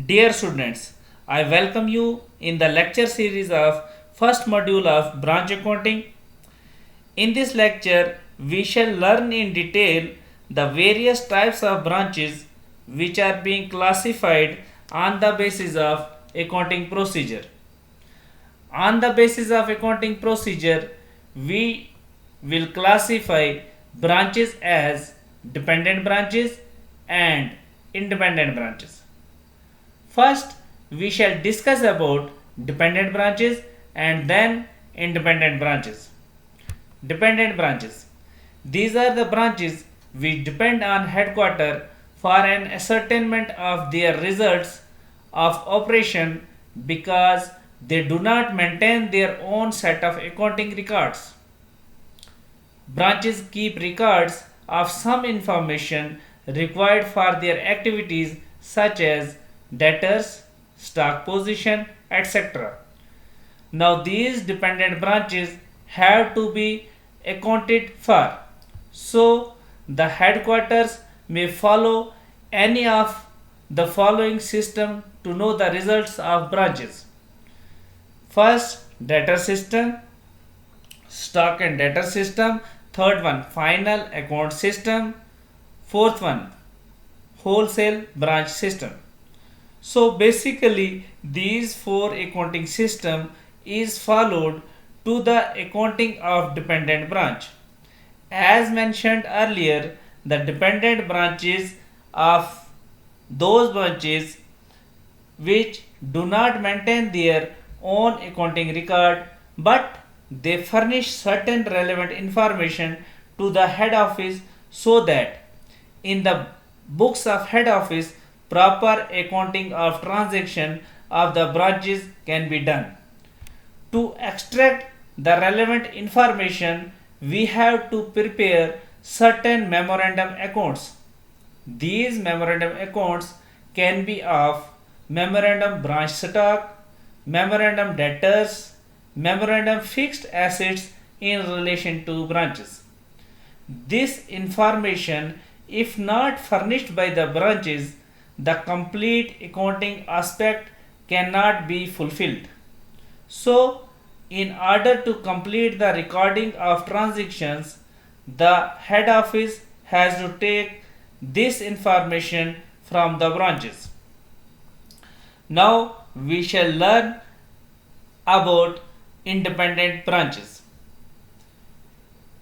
Dear students, I welcome you in the lecture series of first module of branch accounting. In this lecture, we shall learn in detail the various types of branches which are being classified on the basis of accounting procedure. On the basis of accounting procedure, we will classify branches as dependent branches and independent branches. First, we shall discuss about dependent branches and then independent branches. Dependent branches. These are the branches which depend on headquarter for an ascertainment of their results of operation because they do not maintain their own set of accounting records. Branches keep records of some information required for their activities such as debtors, stock position, etc. Now these dependent branches have to be accounted for. So the headquarters may follow any of the following system to know the results of branches. First, debtor system, stock and debtor system. Third one, final account system. Fourth one, wholesale branch system. So basically these four accounting system is followed to the accounting of dependent branch. As mentioned earlier, the dependent branches of those branches which do not maintain their own accounting record but they furnish certain relevant information to the head office so that in the books of head office proper accounting of transaction of the branches can be done. To extract the relevant information, we have to prepare certain memorandum accounts. These memorandum accounts can be of memorandum branch stock, memorandum debtors, memorandum fixed assets in relation to branches. This information, if not furnished by the branches, the complete accounting aspect cannot be fulfilled. So, in order to complete the recording of transactions, the head office has to take this information from the branches. Now, we shall learn about independent branches.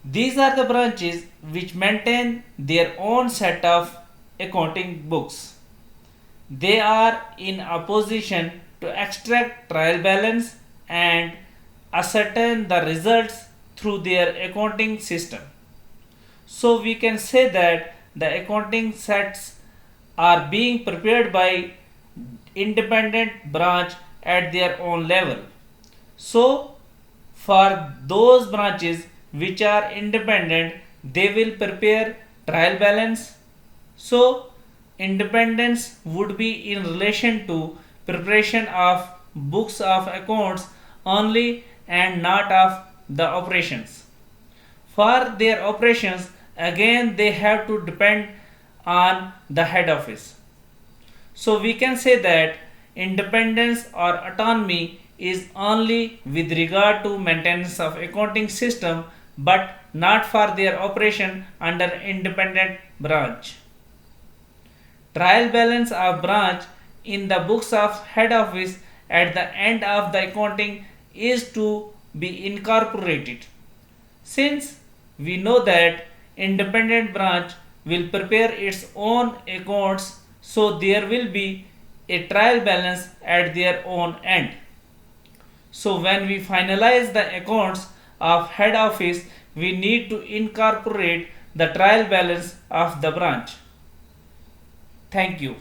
These are the branches which maintain their own set of accounting books. They are in a position to extract trial balance and ascertain the results through their accounting system. So we can say that the accounting sets are being prepared by independent branch at their own level. So for those branches which are independent, they will prepare trial balance. So independence would be in relation to preparation of books of accounts only and not of the operations. For their operations, again they have to depend on the head office. So we can say that independence or autonomy is only with regard to maintenance of accounting system but not for their operation under independent branch. Trial balance of branch in the books of head office at the end of the accounting is to be incorporated. Since we know that independent branch will prepare its own accounts, so there will be a trial balance at their own end. So when we finalize the accounts of head office, we need to incorporate the trial balance of the branch. Thank you.